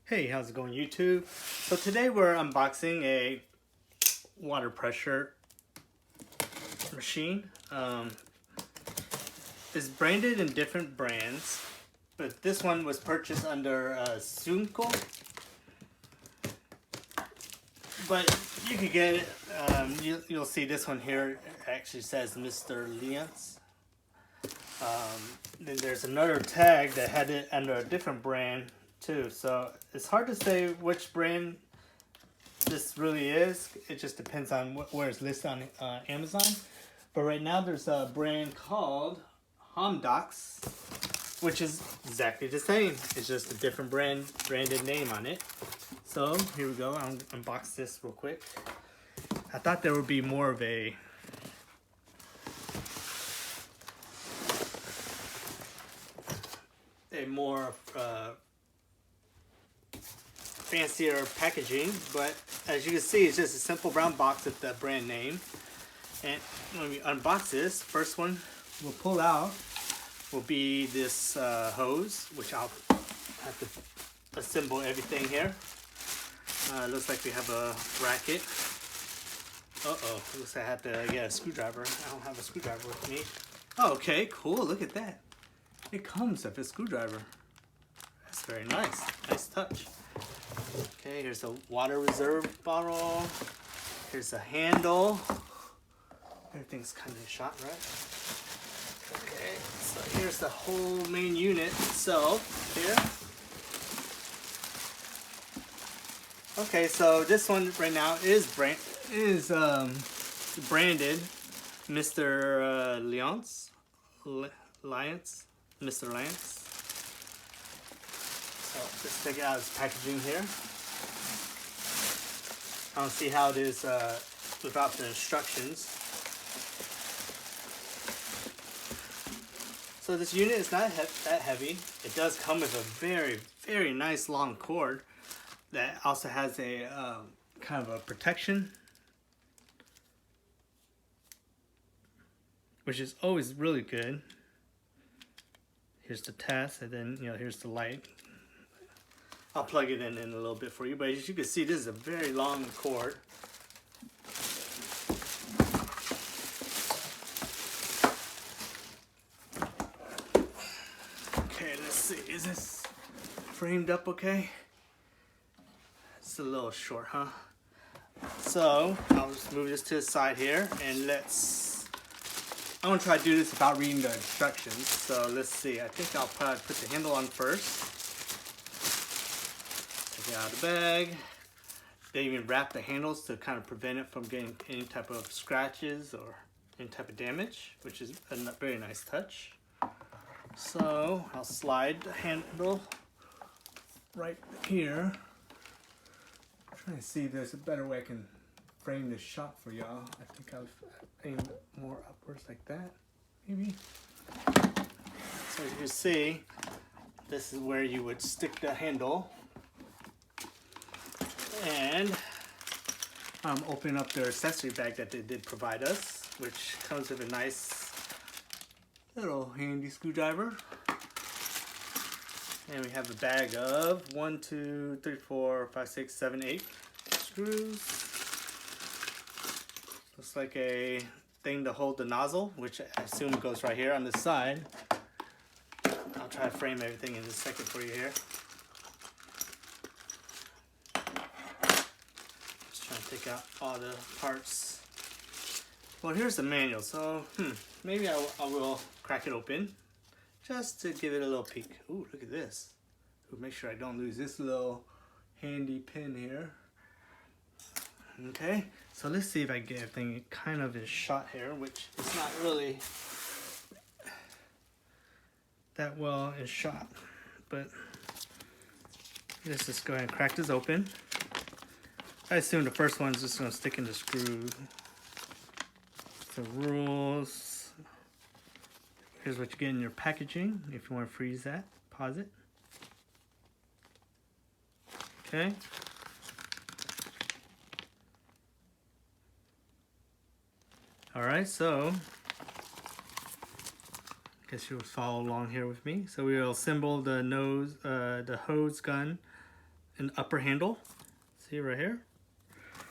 Hey, how's it going, YouTube? So today we're unboxing a water pressure machine. It's branded in different brands, but this one was purchased under Xennial. But you could get it. You'll see this one here actually says Mr. Leon's. Then there's another tag that had it under a different brand too. So it's hard to say which brand this really is. It just depends on where it's listed on Amazon. But right now there's a brand called Homdox, which is exactly the same. It's just a different branded name on it. So here we go. I'll unbox this real quick. I thought there would be more of a more fancier packaging, but as you can see, it's just a simple brown box with the brand name. And when we unbox this, first one we'll pull out will be this hose, which I'll have to assemble everything here. Looks like we have a bracket. Looks like I have to get a screwdriver. I don't have a screwdriver with me. Oh, okay, cool, look at that. It comes with a screwdriver. That's very nice. Nice touch. Okay, here's a water reserve bottle. Here's a handle. Everything's kind of shot, right? Okay, so here's the whole main unit itself here. Okay, so this one right now is branded Mr. Lyons. Mr. Lance. So let's take it out of its packaging here. I don't see how it is without the instructions. So this unit is not that heavy. It does come with a very, very nice long cord that also has a kind of a protection, which is always really good. Here's the test, and then here's the light. I'll plug it in a little bit for you, but as you can see, this is a very long cord. Okay, let's see. Is this framed up okay? It's a little short, huh? So I'll just move this to the side here, and I want to try to do this without reading the instructions. So let's see. I think I'll probably put the handle on first. Take it out of the bag. They even wrap the handles to kind of prevent it from getting any type of scratches or any type of damage, which is a very nice touch. So I'll slide the handle right here. I'm trying to see if there's a better way I can frame this shot for y'all. I think I've aimed more upwards like that, maybe. So as you can see, this is where you would stick the handle. And I'm opening up their accessory bag that they did provide us, which comes with a nice little handy screwdriver. And we have a bag of 1, 2, 3, 4, 5, 6, 7, 8 screws. Looks like a thing to hold the nozzle, which I assume goes right here on the side. I'll try to frame everything in a second for you here. Just trying to take out all the parts. Well, here's the manual, so maybe I will crack it open just to give it a little peek. Ooh, look at this. Ooh, make sure I don't lose this little handy pin here. Okay, so let's see if I get everything kind of in shot here, which is not really that well in shot, but let's just go ahead and crack this open. I assume the first one's just going to stick in the screw. The rules. Here's what you get in your packaging. If you want to freeze that, pause it. Okay. Alright, so I guess you'll follow along here with me. So we will assemble the hose gun an upper handle. See right here?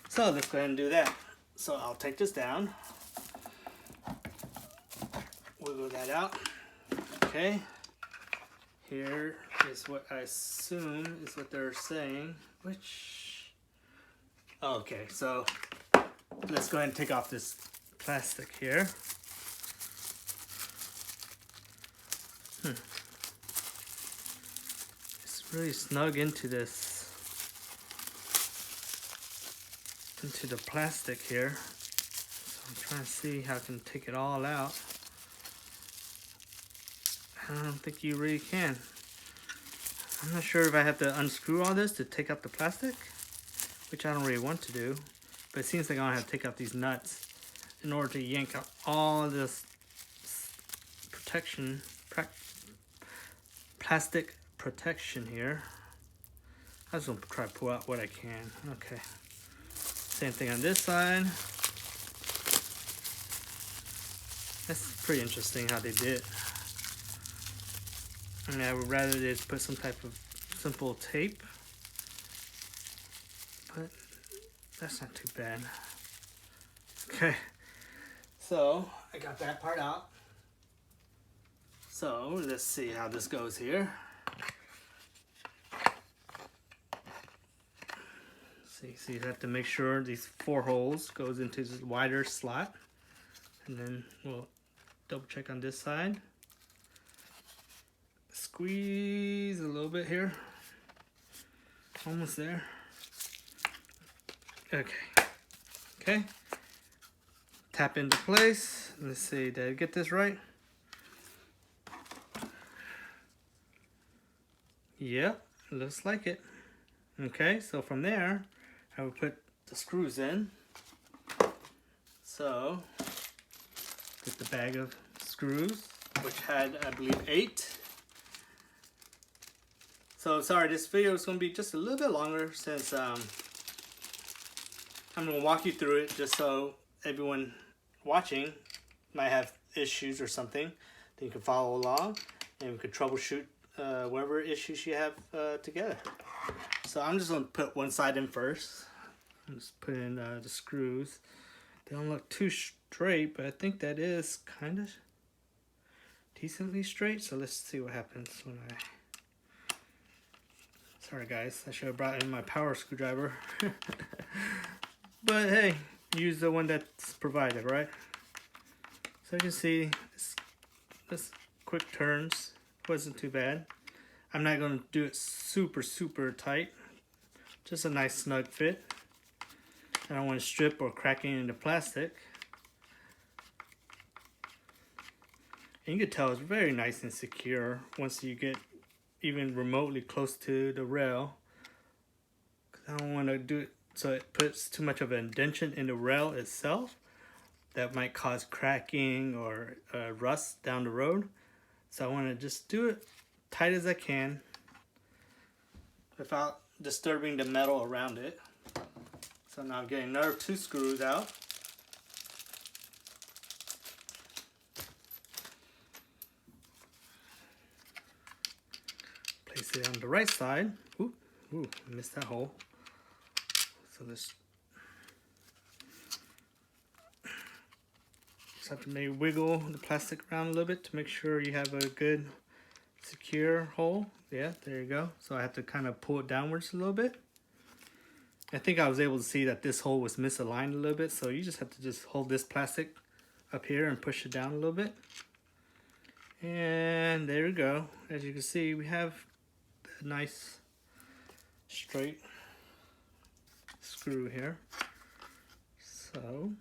So let's go ahead and do that. So I'll take this down. Wiggle that out. Okay. Here is what I assume is what they're saying, which... Okay, so let's go ahead and take off this plastic here. It's really snug into this, into the plastic here. So I'm trying to see how I can take it all out. I don't think you really can. I'm not sure if I have to unscrew all this to take out the plastic, which I don't really want to do, but it seems like I'm gonna have to take out these nuts in order to yank out all this protection, plastic protection here. I just want to try to pull out what I can. Okay. Same thing on this side. That's pretty interesting how they did it. And I would rather they just put some type of simple tape, but that's not too bad. Okay, so I got that part out. So let's see how this goes here. See, you have to make sure these 4 holes goes into this wider slot, and then we'll double check on this side. Squeeze a little bit here. Almost there. Okay. Tap into place. Let's see, did I get this right? Yep, looks like it. Okay, so from there, I will put the screws in. So, get the bag of screws, which had, I believe, 8. So sorry, this video is going to be just a little bit longer since I'm going to walk you through it just so everyone watching might have issues or something. Then you can follow along and we could troubleshoot whatever issues you have together. So I'm just going to put one side in first. I'm just putting in the screws. They don't look too straight, but I think that is kind of decently straight. So let's see what happens when I... Sorry guys, I should have brought in my power screwdriver. But hey, use the one that's provided, right? So you can see this quick turns. Wasn't too bad. I'm not going to do it super tight. Just a nice snug fit. I don't want to strip or crack any of the plastic. And you can tell it's very nice and secure once you get even remotely close to the rail. I don't want to do it so it puts too much of an indentation in the rail itself. That might cause cracking or rust down the road. So I want to just do it tight as I can without disturbing the metal around it. So now I'm getting another 2 screws out. Place it on the right side. Ooh, missed that hole. So let's just have to maybe wiggle the plastic around a little bit to make sure you have a good secure hole. Yeah, there you go. So I have to kind of pull it downwards a little bit. I think I was able to see that this hole was misaligned a little bit, so you just have to just hold this plastic up here and push it down a little bit. And there we go. As you can see, we have a nice straight screw here. So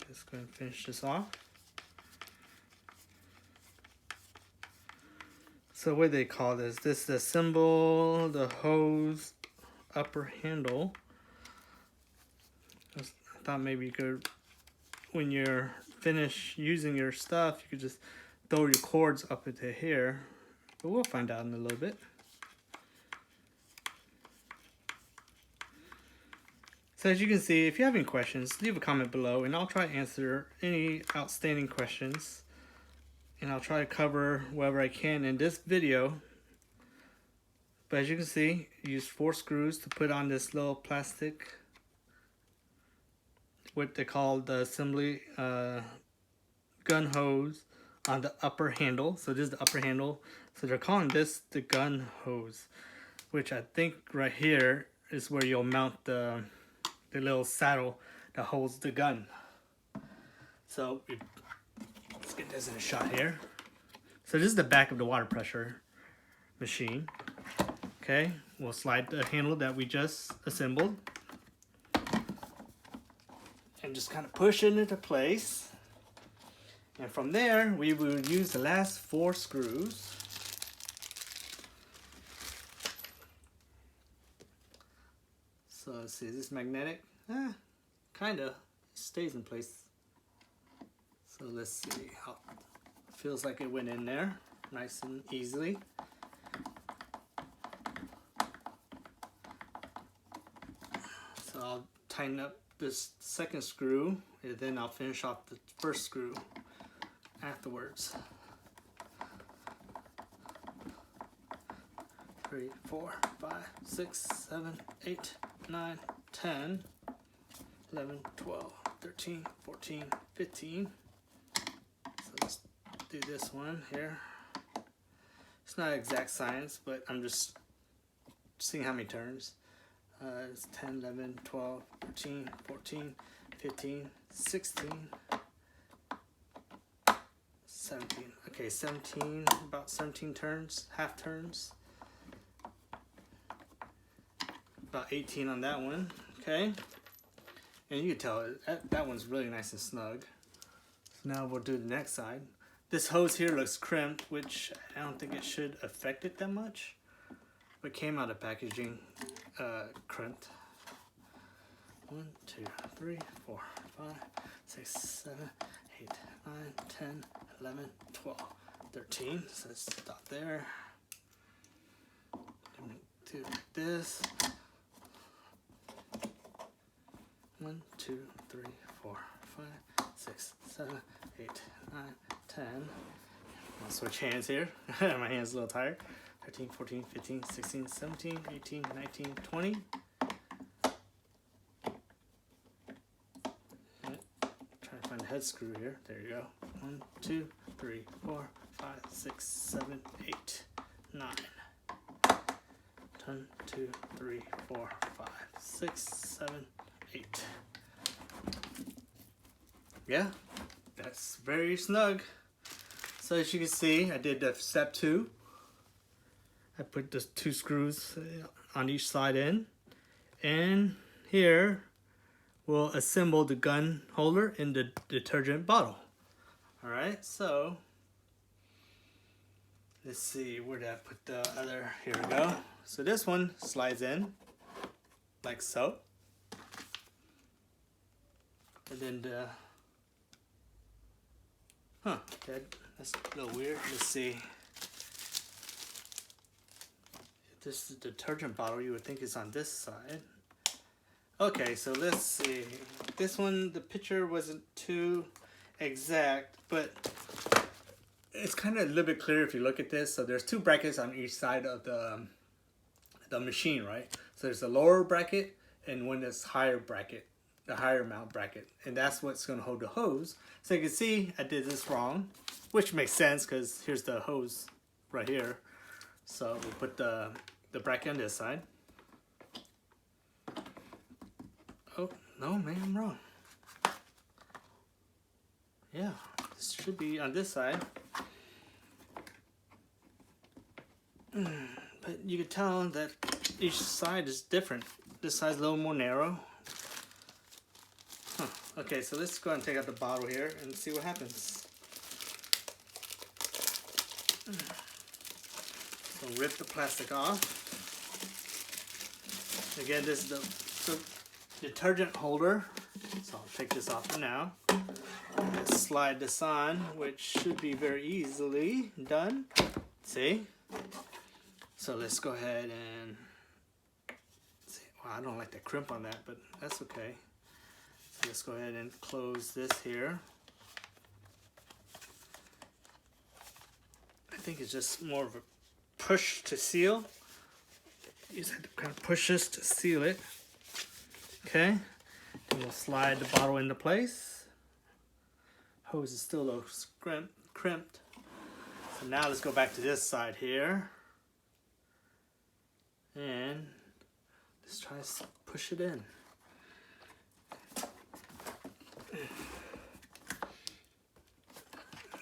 let's go and finish this off. So what do they call this? This is the symbol, the hose upper handle. I thought maybe you could, when you're finished using your stuff, you could just throw your cords up into here. But we'll find out in a little bit. So as you can see, if you have any questions, leave a comment below and I'll try to answer any outstanding questions. And I'll try to cover whatever I can in this video But as you can see, use 4 screws to put on this little plastic, what they call the assembly gun hose on the upper handle. So this is the upper handle. So they're calling this the gun hose, which I think right here is where you'll mount the little saddle that holds the gun. So let's get this in a shot here. So this is the back of the water pressure machine. Okay, we'll slide the handle that we just assembled and just kind of push it into place. And from there, we will use the last 4 screws. So let's see, is this magnetic? Kinda stays in place. So let's see how it feels like it went in there nice and easily. So I'll tighten up this second screw and then I'll finish off the first screw afterwards. 3, 4, 5, 6, 7, 8, 9, 10, 11, 12, 13, 14, 15. So let's do this one here. It's not exact science, but I'm just seeing how many turns. It's 10, 11, 12, 13, 14, 15, 16, 17. Okay, 17, about 17 turns, half turns. About 18 on that one, okay? And you can tell that one's really nice and snug. So now we'll do the next side. This hose here looks crimped, which I don't think it should affect it that much. But came out of packaging crimped. 1, 2, 3, 4, 5, 6, 7, 8, 9, 10, 11, 12, 13. So let's stop there. Do this. 1, 2, 3, 4, 5, 6, 7, 8, 9, 10. I'll switch hands here. My hand's a little tired. 13, 14, 15, 16, 17, 18, 19, 20. Trying to find the head screw here. There you go. 1, 2, 3, 4, 5, 6, 7, 8, 9. 1, 2, 3, 4, 5, 6, 7, 8. Yeah, that's very snug. So as you can see, I did the step 2. I put the 2 screws on each side in, and here we'll assemble the gun holder in the detergent bottle. All right, so let's see, where did I put the other? Here we go. So this one slides in like so, and then the that's a little weird. Let's see. This is the detergent bottle, you would think is on this side. Okay, so let's see. This one, the picture wasn't too exact, but it's kind of a little bit clearer if you look at this. So there's 2 brackets on each side of the machine, right? So there's a lower bracket and one that's higher bracket, the higher mount bracket, and that's what's going to hold the hose. So you can see I did this wrong, which makes sense because here's the hose right here. So we'll put the bracket on this side. Oh, no, maybe I'm wrong. Yeah, this should be on this side. But you can tell that each side is different. This side's a little more narrow. Okay, so let's go ahead and take out the bottle here and see what happens. So rip the plastic off. Again, this is the detergent holder. So I'll take this off for now. Let's slide this on, which should be very easily done. See? So let's go ahead and see. Well, I don't like the crimp on that, but that's okay. So let's go ahead and close this here. I think it's just more of a push to seal, You just have to kind of push this to seal it. Okay. Then we'll slide the bottle into place. Hose is still a little crimped. So now let's go back to this side here. And let's try to push it in.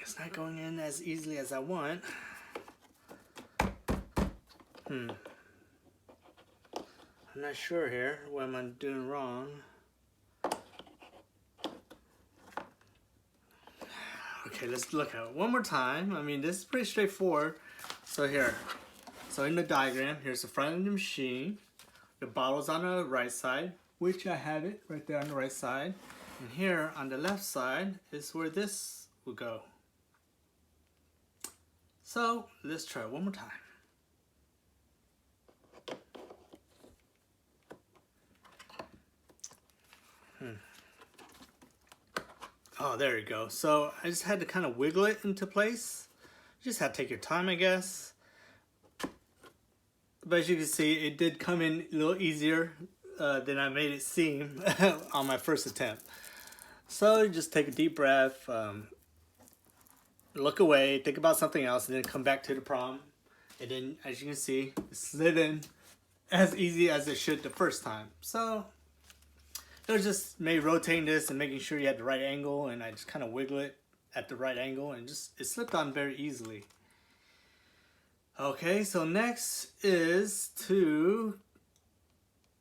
It's not going in as easily as I want. I'm not sure here what am I doing wrong. Okay, let's look at it one more time. I mean, this is pretty straightforward. So here, so in the diagram, here's the front of the machine. The bottle's on the right side, which I have it right there on the right side. And here on the left side is where this will go. So let's try it one more time. Oh, there you go. So I just had to kind of wiggle it into place. You just had to take your time, I guess. But as you can see, it did come in a little easier than I made it seem on my first attempt. So just take a deep breath, look away, think about something else, and then come back to the problem. And then, as you can see, it slid in as easy as it should the first time. So it was just maybe rotating this and making sure you had the right angle, and I just kind of wiggle it at the right angle, and just it slipped on very easily. Okay, so next is to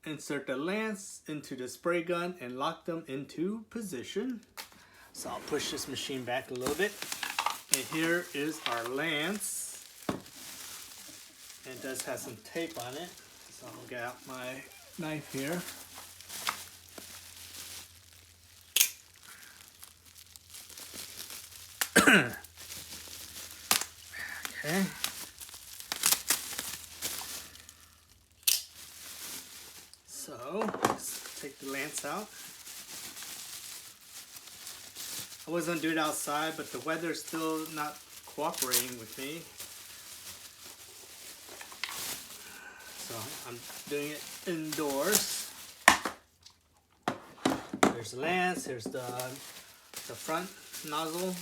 insert the lance into the spray gun and lock them into position. So I'll push this machine back a little bit. And here is our lance. And it does have some tape on it. So I'll get out my knife here. Okay. So let's take the lance out. I was gonna do it outside, but the weather's still not cooperating with me. So I'm doing it indoors. There's the lance, here's the front nozzle.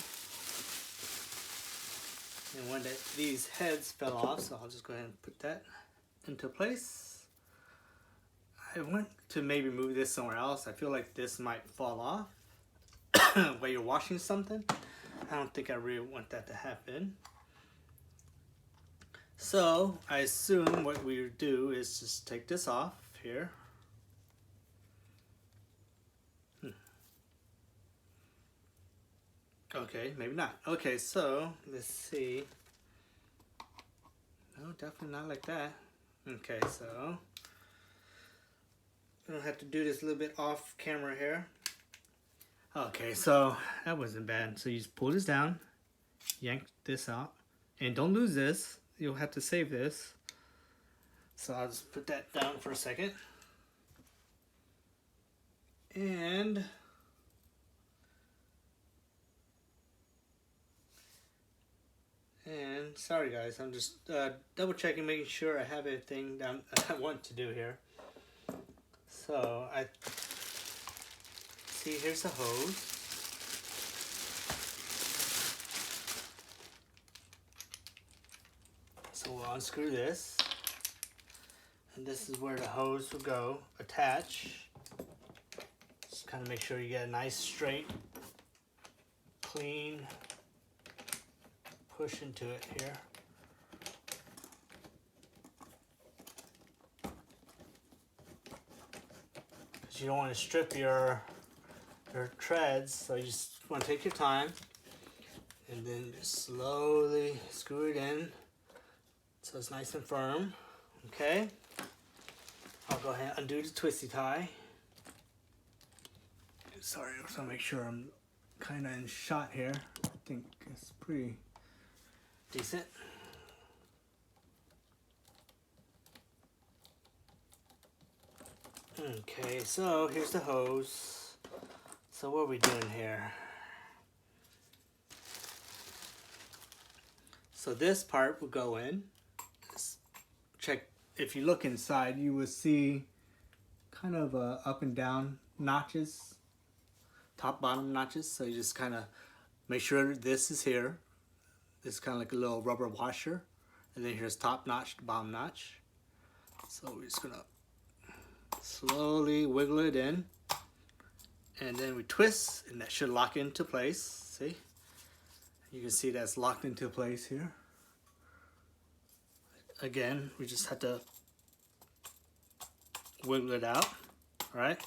And one that these heads fell off, so I'll just go ahead and put that into place. I want to maybe move this somewhere else. I feel like this might fall off while you're washing something. I don't think I really want that to happen. So I assume what we would do is just take this off here. Okay, maybe not. Okay, so let's see. No, definitely not like that. Okay, so I'm gonna have to do this a little bit off camera here. Okay, so that wasn't bad. So you just pull this down, yank this out, and don't lose this. You'll have to save this. So I'll just put that down for a second. And sorry guys, I'm just double checking, making sure I have everything that I want to do here. So I see here's the hose. So we'll unscrew this. And this is where the hose will go, attach. Just kind of make sure you get a nice straight, clean push into it here. Because you don't want to strip your treads, so you just want to take your time and then just slowly screw it in so it's nice and firm. Okay, I'll go ahead and undo the twisty tie. Sorry, I just want to make sure I'm kind of in shot here. I think it's pretty decent. Okay, so here's the hose. So what are we doing here? So this part will go in. Just check if you look inside, you will see kind of up and down notches, top bottom notches. So you just kind of make sure this is here. This is kind of like a little rubber washer, and then here's top notch, bottom notch. So we're just gonna slowly wiggle it in, and then we twist, and that should lock into place. See, you can see that's locked into place here. Again, we just have to wiggle it out. All right,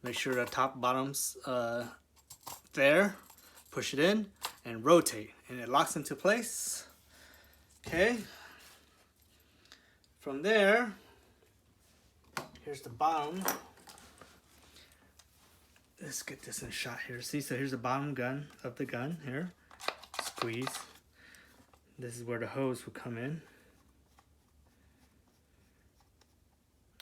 make sure the top bottom's there. Push it in and rotate, and it locks into place. Okay. From there, here's the bottom. Let's get this in shot here. See, so here's the bottom gun of the gun here. Squeeze. This is where the hose will come in.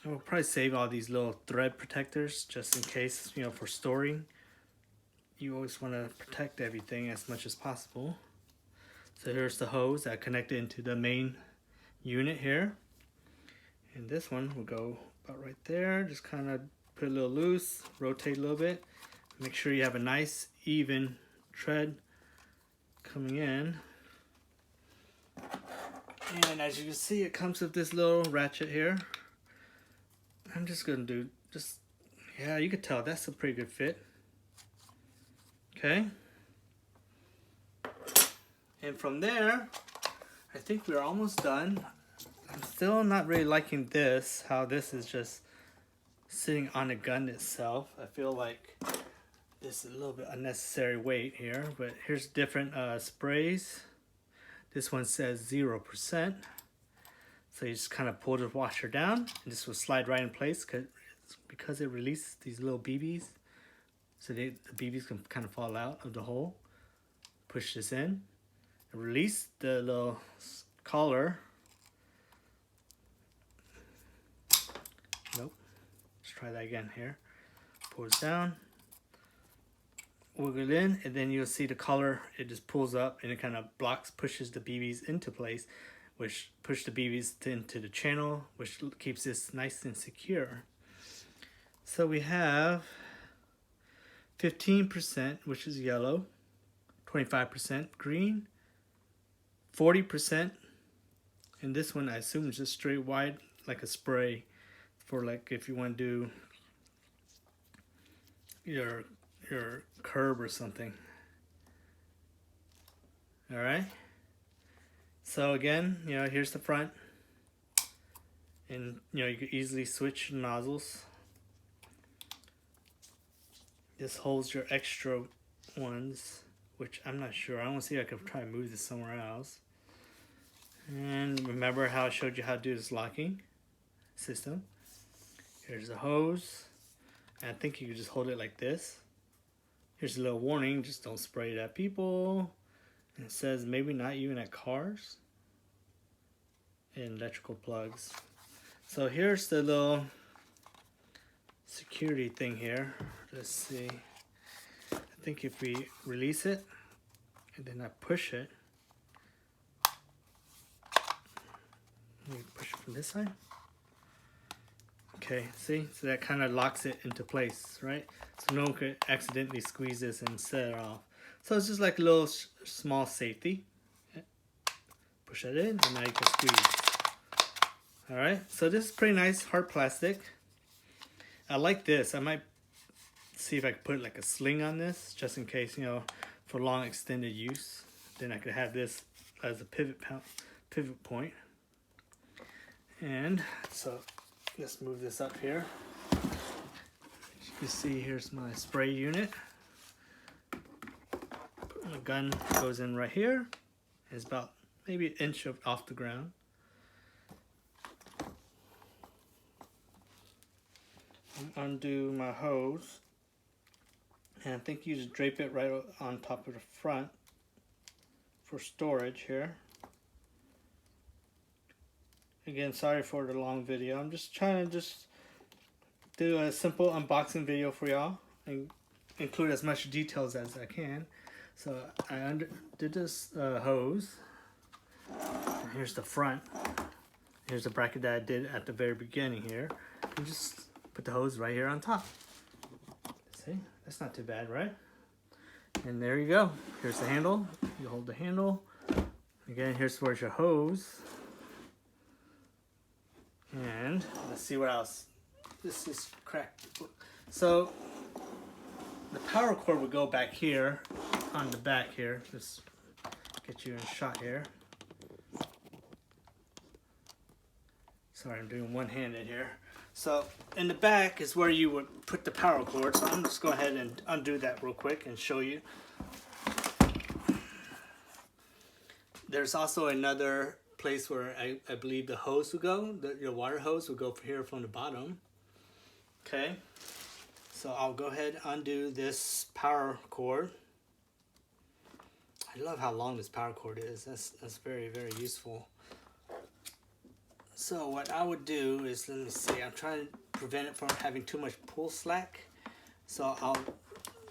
And we'll probably save all these little thread protectors just in case, you know, for storing. You always want to protect everything as much as possible. So here's the hose that connected into the main unit here. And this one will go about right there. Just kind of put it a little loose, rotate a little bit. Make sure you have a nice, even tread coming in. And as you can see, it comes with this little ratchet here. I'm just going to do, yeah, you could tell that's a pretty good fit. Okay. And from there, I think we're almost done. I'm still not really liking this, how this is just sitting on the gun itself. I feel like this is a little bit unnecessary weight here, but here's different sprays. This one says 0%. So you just kind of pull the washer down, and this will slide right in place because it releases these little BBs. So the BBs can kind of fall out of the hole. Push this in, and release the little collar. Nope. Let's try that again here. Pull it down, wiggle it in, and then you'll see the collar. It just pulls up, and it kind of pushes the BBs into place, which push the BBs into the channel, which keeps this nice and secure. So we have 15%, which is yellow, 25% green, 40%, and this one I assume is just straight white, like a spray for like if you want to do your curb or something. All right. So again, you know, here's the front, and you know you can easily switch nozzles. This holds your extra ones, which I'm not sure. I want to see if I can try to move this somewhere else. And remember how I showed you how to do this locking system. Here's the hose. And I think you can just hold it like this. Here's a little warning, just don't spray it at people. And it says maybe not even at cars and electrical plugs. So here's the little security thing here. Let's see. I think if we release it and then I push it, let me push it from this side. Okay, see? So that kind of locks it into place, right? So no one could accidentally squeeze this and set it off. So it's just like a little small safety. Push that in, and now you can squeeze. All right, so this is pretty nice, hard plastic. I like this. I might see if I could put like a sling on this, just in case, you know, for long extended use. Then I could have this as a pivot point. And so let's move this up here. As you can see, here's my spray unit. The gun goes in right here. It's about maybe an inch off the ground. Undo my hose, and I think you just drape it right on top of the front for storage here. Again, sorry for the long video. I'm just trying to do a simple unboxing video for y'all and include as much details as I can. So I did this hose, and here's the front. Here's the bracket that I did at the very beginning here. And just put the hose right here on top. See, that's not too bad, right? And there you go. Here's the handle. You hold the handle. Again, here's where's your hose. And let's see what else. This is cracked. So the power cord would go back here on the back here. Just get you in a shot here. Sorry, I'm doing one-handed here. So in the back is where you would put the power cord. So I'm just go ahead and undo that real quick and show you. There's also another place where I believe the hose would go. Your water hose would go here from the bottom. Okay. So I'll go ahead and undo this power cord. I love how long this power cord is. That's very, very useful. So what I would do is, let me see, I'm trying to prevent it from having too much pull slack. So I'll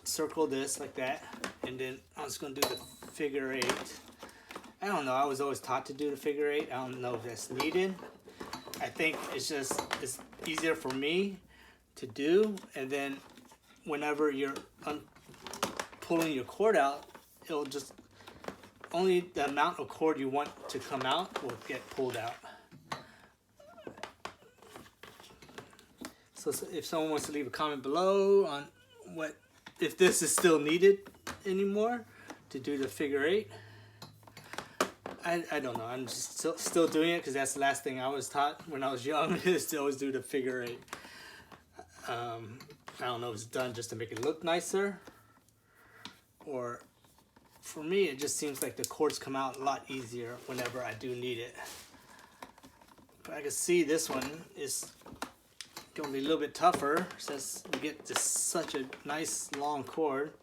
circle this like that, and then I'm just gonna do the figure 8. I don't know, I was always taught to do the figure 8. I don't know if that's needed. I think it's easier for me to do, and then whenever you're pulling your cord out, it'll just, only the amount of cord you want to come out will get pulled out. So if someone wants to leave a comment below on if this is still needed anymore to do the figure 8, I don't know. I'm just still doing it because that's the last thing I was taught when I was young, is to always do the figure 8. I don't know if it's done just to make it look nicer, or for me it just seems like the cords come out a lot easier whenever I do need it. But I can see this one is going to be a little bit tougher since you get just such a nice long cord.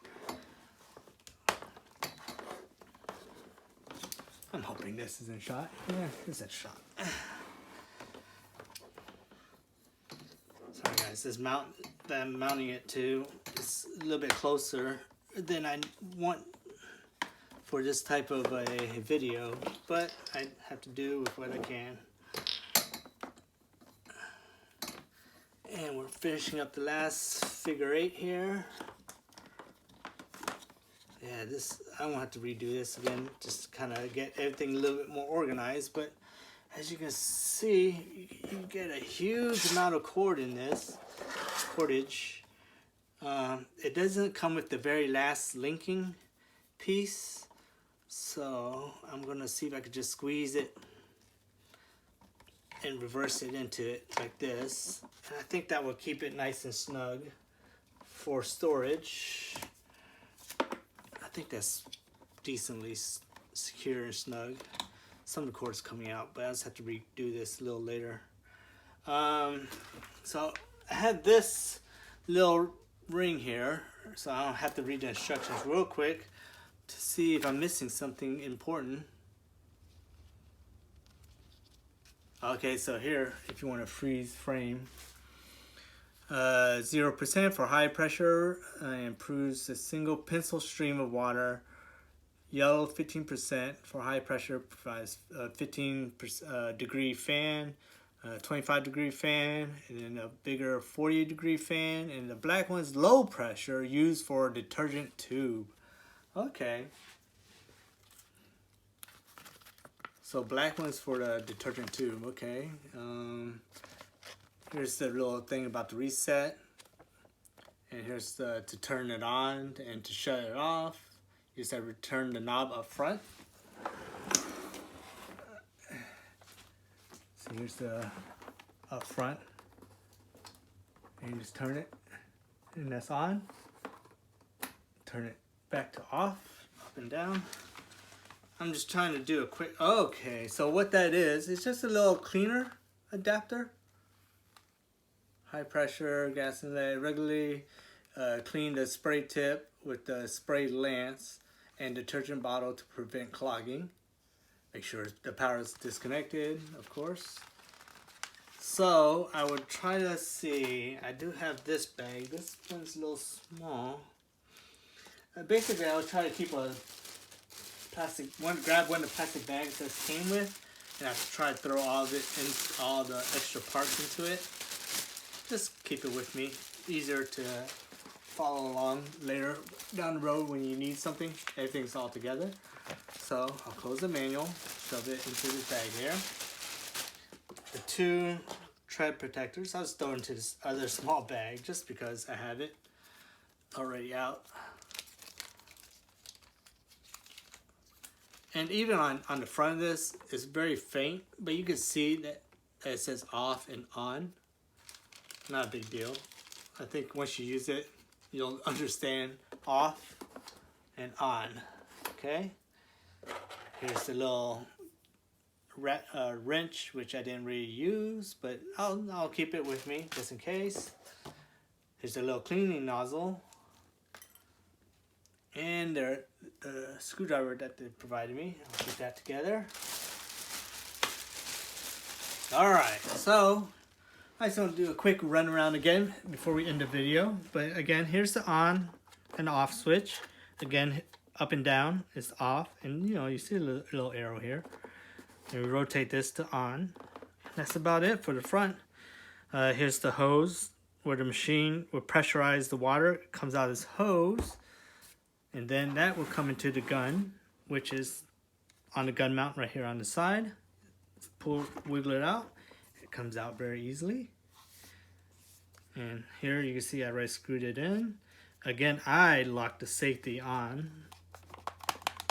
I'm hoping this isn't shot. Yeah, it's a shot. Sorry guys, this mount that I'm mounting it to is a little bit closer than I want for this type of a video, but I have to do with what I can. And we're finishing up the last figure 8 here. Yeah, I won't have to redo this again, just kind of get everything a little bit more organized. But as you can see, you get a huge amount of cord in this cordage. It doesn't come with the very last linking piece, so I'm gonna see if I could just squeeze it and reverse it into it like this. And I think that will keep it nice and snug for storage. I think that's decently secure and snug. Some of the cord's coming out, but I just have to redo this a little later. So I had this little ring here, so I don't have to read the instructions real quick to see if I'm missing something important. Okay, so here, if you want to freeze frame, 0% for high pressure, improves a single pencil stream of water. Yellow 15% for high pressure, provides 15 degree fan, 25 degree fan, and then a bigger 40 degree fan, and the black one's low pressure, used for a detergent tube. Okay. So black one's for the detergent tube, okay. Here's the little thing about the reset. And here's to turn it on and to shut it off. You just have to turn the knob up front. So here's the up front. And you just turn it, and that's on. Turn it back to off, up and down. I'm just trying to do a quick, okay, so what that is, it's just a little cleaner adapter. High pressure, gas inlet, regularly clean the spray tip with the spray lance and detergent bottle to prevent clogging. Make sure the power is disconnected, of course. So I would try to see, I do have this bag. This one's a little small. I would try to keep a grab one of the plastic bags that came with, and have to try to throw all of it in, all the extra parts into it. Just keep it with me. Easier to follow along later down the road when you need something. Everything's all together. So I'll close the manual, shove it into this bag here. The 2 tread protectors, I'll just throw into this other small bag just because I have it already out. And even on the front of this, it's very faint, but you can see that it says off and on. Not a big deal. I think once you use it, you'll understand off and on. Okay? Here's the little wrench, which I didn't really use, but I'll keep it with me just in case. Here's a little cleaning nozzle. And the screwdriver that they provided me. I'll put that together. Alright, so I just want to do a quick run around again before we end the video. But again, here's the on and off switch. Again, up and down is off. And you know, you see a little arrow here. And we rotate this to on. That's about it for the front. Here's the hose where the machine will pressurize the water. It comes out as hose. And then that will come into the gun, which is on the gun mount right here on the side. Wiggle it out. It comes out very easily. And here you can see I already screwed it in. Again, I locked the safety on.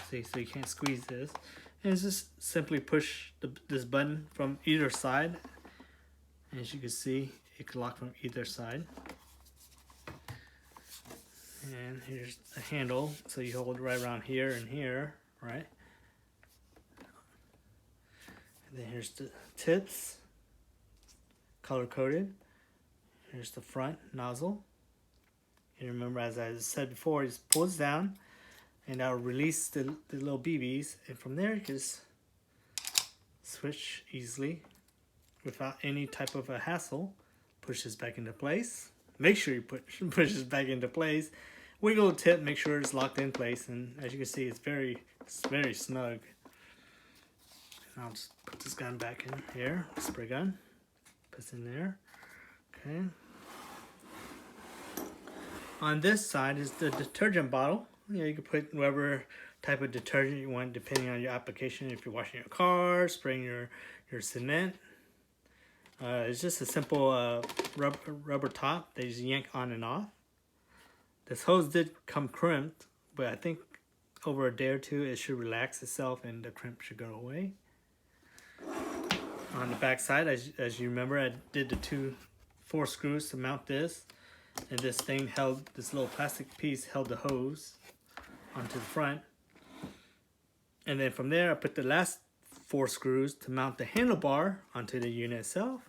See, so you can't squeeze this. And it's just simply push this button from either side. And as you can see, it can lock from either side. And here's a handle, so you hold it right around here and here, right? And then here's the tips, color-coded. Here's the front nozzle. And remember, as I said before, it just pulls down, and that'll release the little BBs. And from there, you just switch easily without any type of a hassle. Push this back into place. Make sure you push this back into place. Wiggle the tip, make sure it's locked in place, and as you can see, it's very snug. And I'll just put this gun back in here, spray gun. Puts in there. Okay. On this side is the detergent bottle. You know, you can put whatever type of detergent you want, depending on your application. If you're washing your car, spraying your cement. It's just a simple rubber top that you just yank on and off. This hose did come crimped, but I think over a day or two it should relax itself and the crimp should go away. On the back side, as you remember, I did the 4 screws to mount this, and this little plastic piece held the hose onto the front. And then from there I put the last 4 screws to mount the handlebar onto the unit itself.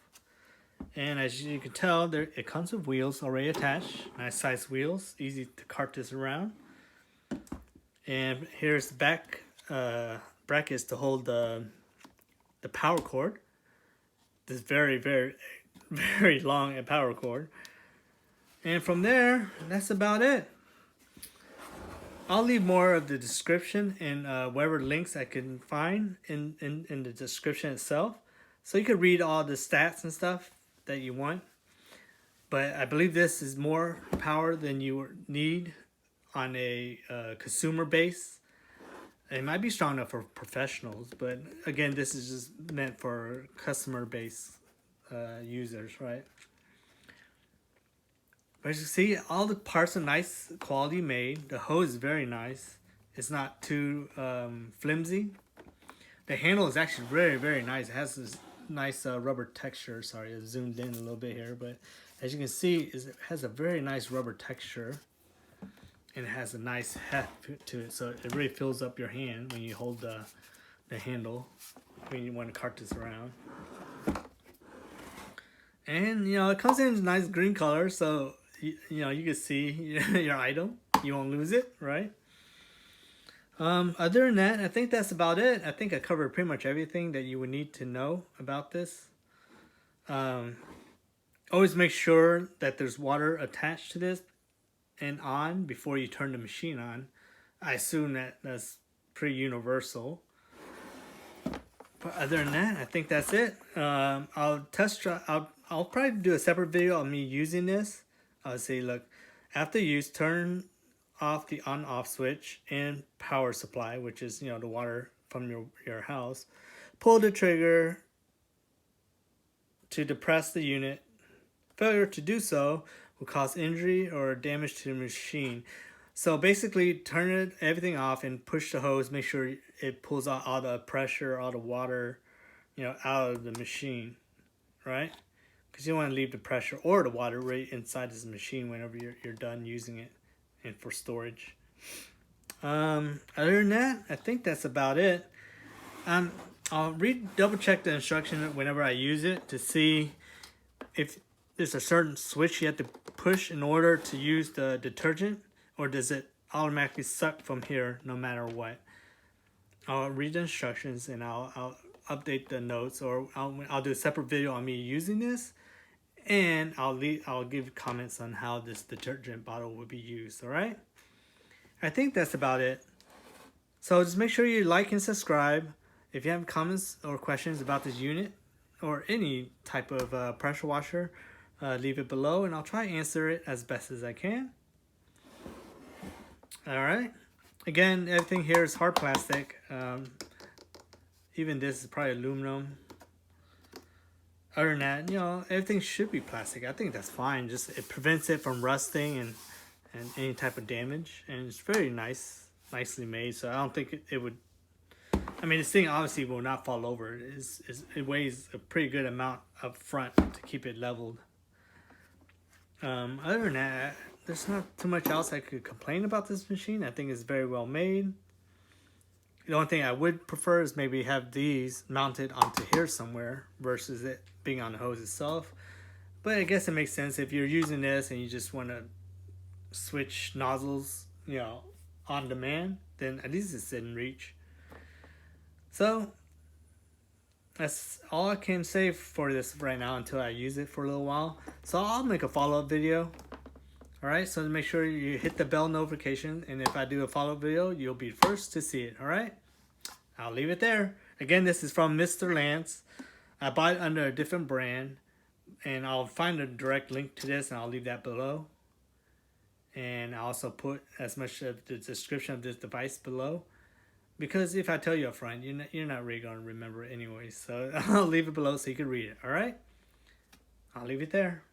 And as you can tell, it comes with wheels already attached. Nice size wheels, easy to cart this around. And here's the back brackets to hold the power cord. This very long power cord. And from there, that's about it. I'll leave more of the description and whatever links I can find in the description itself. So you can read all the stats and stuff that you want, but I believe this is more power than you need on a consumer base. It might be strong enough for professionals, but again, this is just meant for customer base users, right? But as you see, all the parts are nice quality made. The hose is very nice. It's not too flimsy. The handle is actually very nice. It has this nice rubber texture. Sorry, I zoomed in a little bit here, but as you can see, it has a very nice rubber texture, and it has a nice heft to it, so it really fills up your hand when you hold the handle when you want to cart this around. And you know, it comes in a nice green color, so you know, you can see your item. You won't lose it, right? Other than that, I think that's about it. I think I covered pretty much everything that you would need to know about this. Always make sure that there's water attached to this and on before you turn the machine on. I assume that's pretty universal. But other than that, I think that's it. I'll test try. I'll probably do a separate video on me using this. I'll say, look, after use, turn off the on-off switch and power supply, which is, you know, the water from your house. Pull the trigger to depress the unit. Failure to do so will cause injury or damage to the machine. So basically, turn everything off and push the hose. Make sure it pulls out all the pressure, all the water, you know, out of the machine, right? Because you don't want to leave the pressure or the water right inside this machine whenever you're done using it and for storage. Other than that, I think that's about it. I'll double check the instruction whenever I use it to see if there's a certain switch you have to push in order to use the detergent, or does it automatically suck from here no matter what. I'll read the instructions and I'll update the notes, or I'll do a separate video on me using this, and I'll give comments on how this detergent bottle will be used. All right, I think that's about it. So just make sure you like and subscribe. If you have comments or questions about this unit or any type of pressure washer, leave it below and I'll try to answer it as best as I can. All right. Again, everything here is hard plastic. Even this is probably aluminum. Other than that, you know, everything should be plastic. I think that's fine. Just it prevents it from rusting and any type of damage. And it's very nicely made. So I don't think it would. I mean, this thing obviously will not fall over. It weighs a pretty good amount up front to keep it leveled. Other than that, there's not too much else I could complain about this machine. I think it's very well made. The only thing I would prefer is maybe have these mounted onto here somewhere versus it being on the hose itself. But I guess it makes sense if you're using this and you just want to switch nozzles, you know, on demand, then at least it's in reach. So that's all I can say for this right now until I use it for a little while. So I'll make a follow-up video. Alright, so make sure you hit the bell notification, and if I do a follow-up video, you'll be first to see it. Alright, I'll leave it there. Again, this is from Mr. Lance. I bought it under a different brand, and I'll find a direct link to this and I'll leave that below. And I'll also put as much of the description of this device below, because if I tell you up front, you're not really going to remember it anyway. So I'll leave it below so you can read it. Alright, I'll leave it there.